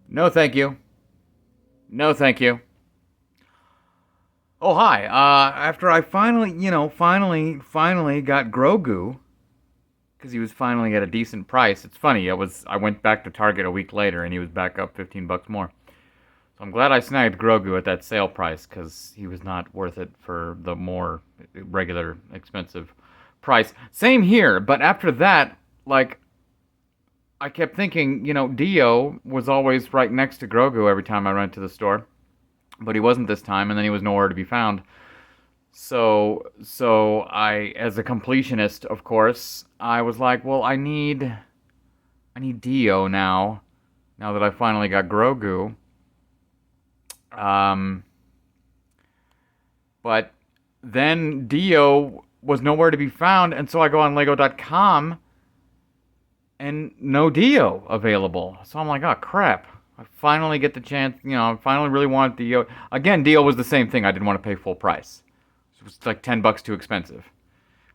No, thank you. No, thank you. Oh, hi. After I finally got Grogu, because he was finally at a decent price. It's funny. I went back to Target a week later, and he was back up $15 more. So I'm glad I snagged Grogu at that sale price, because he was not worth it for the more regular, expensive price. Same here, but after that, like, I kept thinking, Dio was always right next to Grogu every time I went to the store, but he wasn't this time, and then he was nowhere to be found. So I, as a completionist, of course, I was like, well, I need Dio now. Now that I finally got Grogu, um, but then Dio was nowhere to be found, and so I go on Lego.com, and no Dio available. So I'm like, oh crap. I finally get the chance, I finally really want Dio. Again, Dio was the same thing. I didn't want to pay full price. It was like $10 too expensive.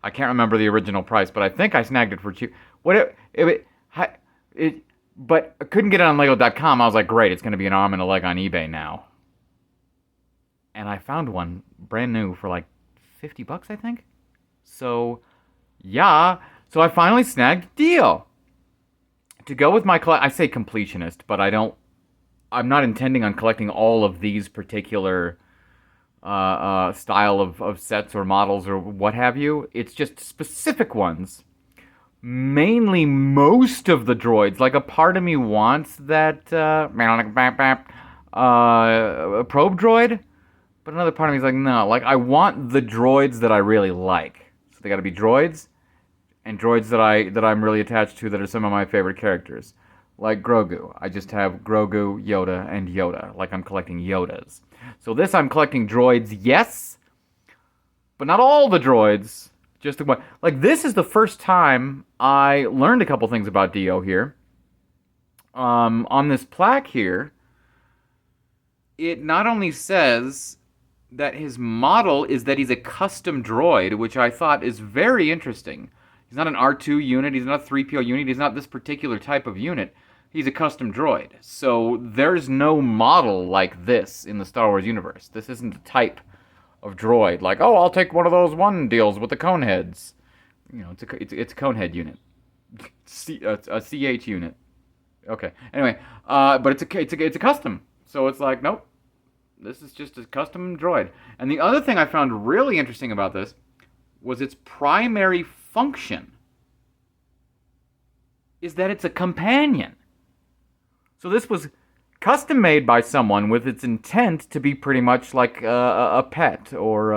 I can't remember the original price, but I think I snagged it for cheap. What it but I couldn't get it on Lego.com. I was like, great, it's going to be an arm and a leg on eBay now. And I found one brand new for like $50, I think. So, yeah. So I finally snagged Dio to go with my I say completionist, but I'm not intending on collecting all of these particular style of sets or models or what have you. It's just specific ones. Mainly most of the droids. Like a part of me wants that probe droid, but another part of me is like, no. Like I want the droids that I really like. So they got to be droids and droids that I'm really attached to that are some of my favorite characters. Like Grogu. I just have Grogu, Yoda, and Yoda. Like I'm collecting Yodas. So this I'm collecting droids, yes, but not all the droids. Just the one. Like this is the first time I learned a couple things about Dio here. On this plaque here, it not only says that his model is that he's a custom droid, which I thought is very interesting. He's not an R2 unit, he's not a 3PO unit, he's not this particular type of unit. He's a custom droid. So there's no model like this in the Star Wars universe. This isn't a type of droid like, oh, I'll take one of those one deals with the cone heads. It's a cone head unit. A CH unit. Okay. Anyway, but it's a custom. So it's like, nope. This is just a custom droid. And the other thing I found really interesting about this was its primary function is that it's a companion. So this was custom made by someone with its intent to be pretty much like a pet or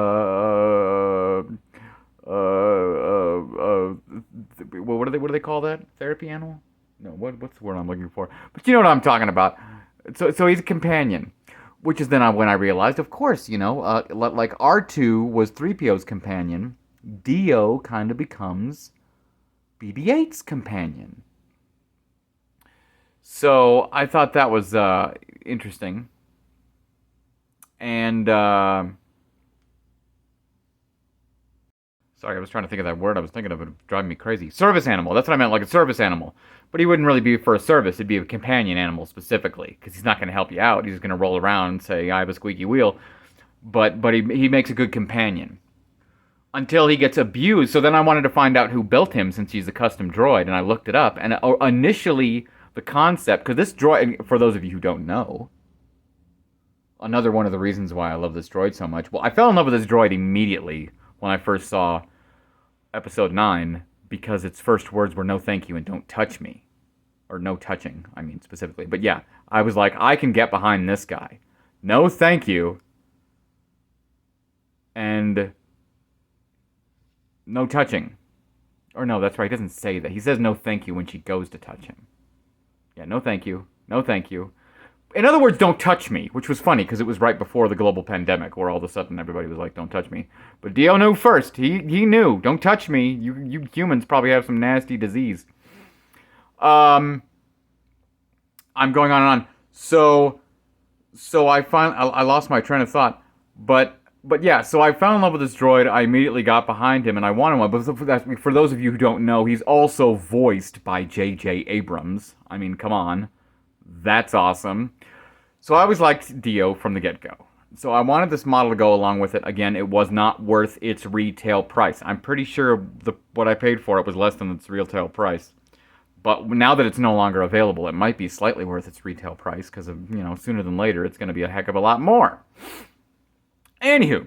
what do they call that? Therapy animal? No, what's the word I'm looking for? But you know what I'm talking about. So he's a companion, which is then when I realized, of course, like R2 was 3PO's companion, Dio kind of becomes BB-8's companion. So I thought that was interesting. And sorry, I was trying to think of that word. I was thinking of it driving me crazy. Service animal. That's what I meant, like a service animal. But he wouldn't really be for a service. It'd be a companion animal specifically, because he's not going to help you out. He's just going to roll around and say, "I have a squeaky wheel." But he makes a good companion until he gets abused. So then I wanted to find out who built him, since he's a custom droid, and I looked it up. And initially, the concept, because this droid, for those of you who don't know, another one of the reasons why I love this droid so much. Well, I fell in love with this droid immediately when I first saw Episode 9, because its first words were "no thank you" and "don't touch me." Or no touching, I mean, specifically. But yeah, I was like, I can get behind this guy. No thank you. And no touching. Or no, that's right, he doesn't say that. He says no thank you when she goes to touch him. Yeah, no thank you. No thank you. In other words, don't touch me, which was funny because it was right before the global pandemic where all of a sudden everybody was like, don't touch me. But Dio knew first. He knew. Don't touch me. You humans probably have some nasty disease. I'm going on and on. So I lost my train of thought. But yeah, so I fell in love with this droid. I immediately got behind him and I wanted one. But for those of you who don't know, he's also voiced by J.J. Abrams. I mean, come on. That's awesome. So I always liked Dio from the get-go. So I wanted this model to go along with it. Again, it was not worth its retail price. I'm pretty sure what I paid for it was less than its retail price. But now that it's no longer available, it might be slightly worth its retail price because sooner than later it's going to be a heck of a lot more. Anywho,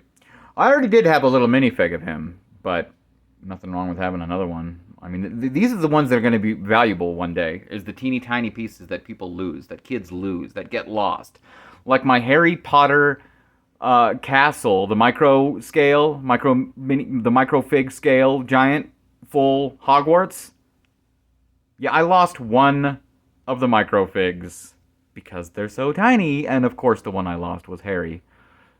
I already did have a little minifig of him, but nothing wrong with having another one. I mean, these are the ones that are going to be valuable one day, is the teeny tiny pieces that people lose, that kids lose, that get lost. Like my Harry Potter castle, the micro scale, the microfig scale, giant, full Hogwarts. Yeah, I lost one of the microfigs because they're so tiny, and of course the one I lost was Harry.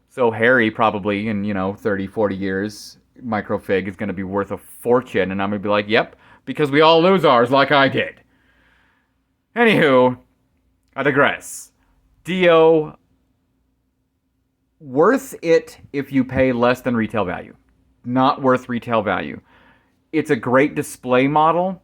So Harry probably in, 30, 40 years, microfig is going to be worth a fortune, and I'm going to be like, yep, because we all lose ours like I did. Anywho, I digress. Dio, worth it if you pay less than retail value. Not worth retail value. It's a great display model,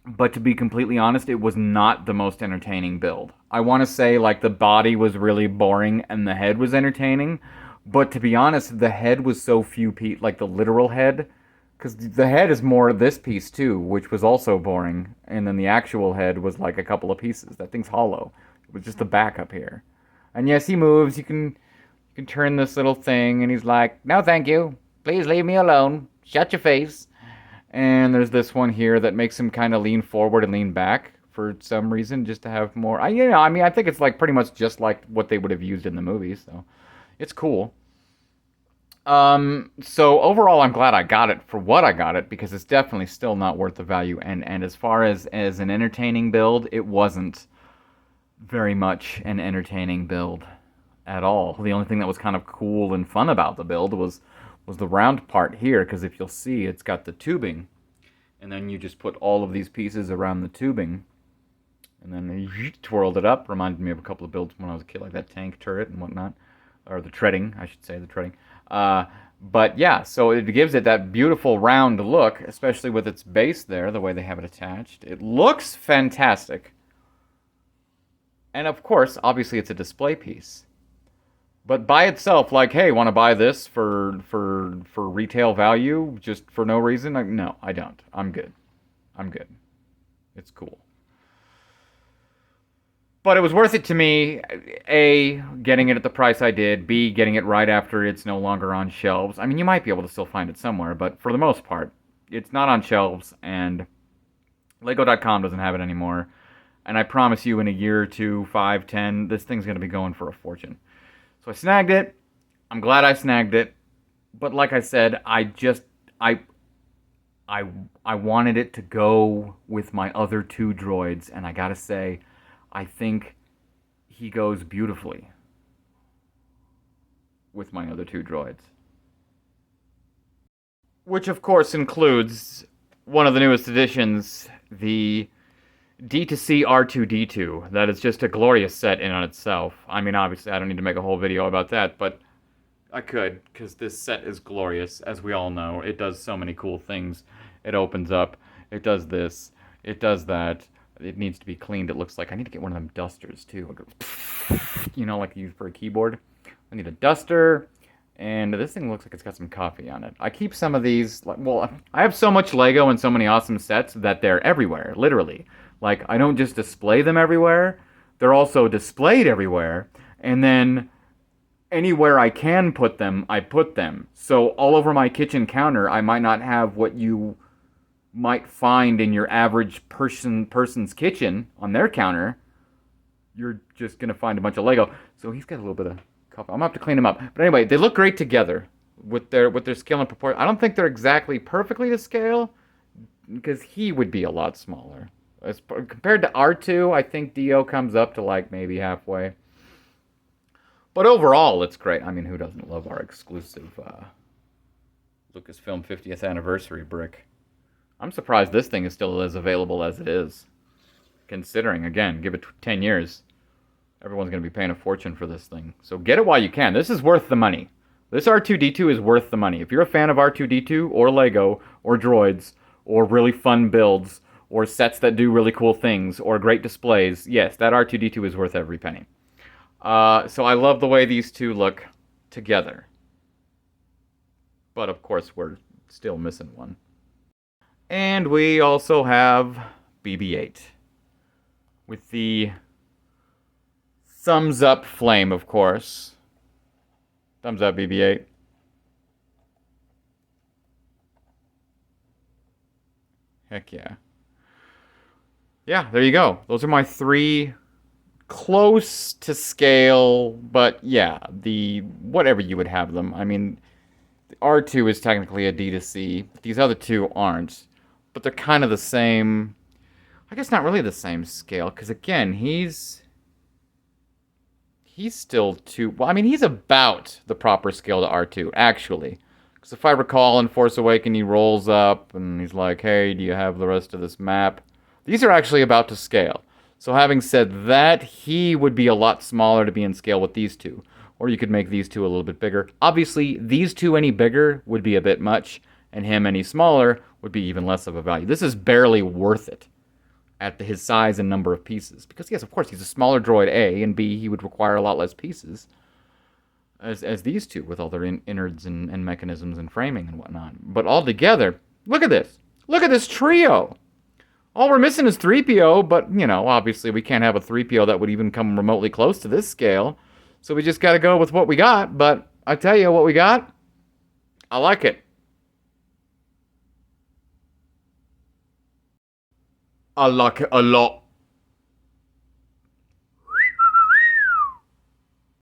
but to be completely honest, it was not the most entertaining build. I want to say like the body was really boring and the head was entertaining, but to be honest, the head was so few pieces, like the literal head, because the head is more this piece too, which was also boring, and then the actual head was like a couple of pieces. That thing's hollow. It was just the back up here. And yes, he moves. You can turn this little thing, and he's like, "No, thank you. Please leave me alone. Shut your face." And there's this one here that makes him kind of lean forward and lean back for some reason, just to have more. I think it's like pretty much just like what they would have used in the movie, so it's cool. So overall, I'm glad I got it for what I got it, because it's definitely still not worth the value. And as far as an entertaining build, it wasn't very much an entertaining build at all. The only thing that was kind of cool and fun about the build was the round part here, because if you'll see, it's got the tubing, and then you just put all of these pieces around the tubing, and then you twirled it up. Reminded me of a couple of builds when I was a kid, like that tank turret and whatnot, or the treading, I should say, the treading. But yeah, so it gives it that beautiful round look, especially with its base there, the way they have it attached. It looks fantastic. And of course, obviously it's a display piece. But by itself, like, hey, want to buy this for retail value just for no reason? No, I don't. I'm good. I'm good. It's cool. But it was worth it to me, A, getting it at the price I did, B, getting it right after it's no longer on shelves. I mean, you might be able to still find it somewhere, but for the most part, it's not on shelves, and Lego.com doesn't have it anymore. And I promise you, in a year or two, 5, 10, this thing's going to be going for a fortune. So I snagged it. I'm glad I snagged it. But like I said, I wanted it to go with my other two droids, and I gotta say, I think he goes beautifully with my other two droids. Which of course includes one of the newest additions, the D2C R2D2. That is just a glorious set in on itself. I mean, obviously, I don't need to make a whole video about that, but I could, because this set is glorious, as we all know. It does so many cool things. It opens up, it does this, it does that. It needs to be cleaned, it looks like. I need to get one of them dusters, too. It goes, like you use for a keyboard. I need a duster, and this thing looks like it's got some coffee on it. I keep some of these, I have so much Lego and so many awesome sets that they're everywhere, literally. Like, I don't just display them everywhere, they're also displayed everywhere, and then anywhere I can put them, I put them. So all over my kitchen counter, I might not have what you might find in your average person's kitchen on their counter. You're just going to find a bunch of Lego. So he's got a little bit of coffee. I'm going to have to clean them up. But anyway, they look great together with their scale and proportion. I don't think they're exactly perfectly to scale, because he would be a lot smaller. Compared to R2, I think Dio comes up to like maybe halfway. But overall, it's great. I mean, who doesn't love our exclusive Lucasfilm 50th anniversary brick? I'm surprised this thing is still as available as it is. Considering, again, give it 10 years, everyone's going to be paying a fortune for this thing. So get it while you can. This is worth the money. This R2-D2 is worth the money. If you're a fan of R2-D2 or Lego or droids or really fun builds or sets that do really cool things, or great displays, yes, that R2-D2 is worth every penny. So I love the way these two look together. But of course, we're still missing one. And we also have BB-8 with the thumbs up flame, of course. Thumbs up, BB-8. Heck yeah. Yeah, there you go. Those are my three close to scale, but yeah, the whatever you would have them. I mean, the R2 is technically a D2C, but these other two aren't. But they're kind of the same. I guess not really the same scale, because again, he's still too. Well, I mean, he's about the proper scale to R2, actually. Because if I recall, in Force Awakens, he rolls up and he's like, "Hey, do you have the rest of this map?" These are actually about to scale. So having said that, he would be a lot smaller to be in scale with these two. Or you could make these two a little bit bigger. Obviously, these two any bigger would be a bit much, and him any smaller would be even less of a value. This is barely worth it at his size and number of pieces. Because yes, of course, he's a smaller droid, A, and B, he would require a lot less pieces as these two with all their innards and mechanisms and framing and whatnot. But all together, look at this. Look at this trio. All we're missing is 3PO, but, you know, obviously we can't have a 3PO that would even come remotely close to this scale. So we just got to go with what we got. But I tell you what we got, I like it. I like it a lot.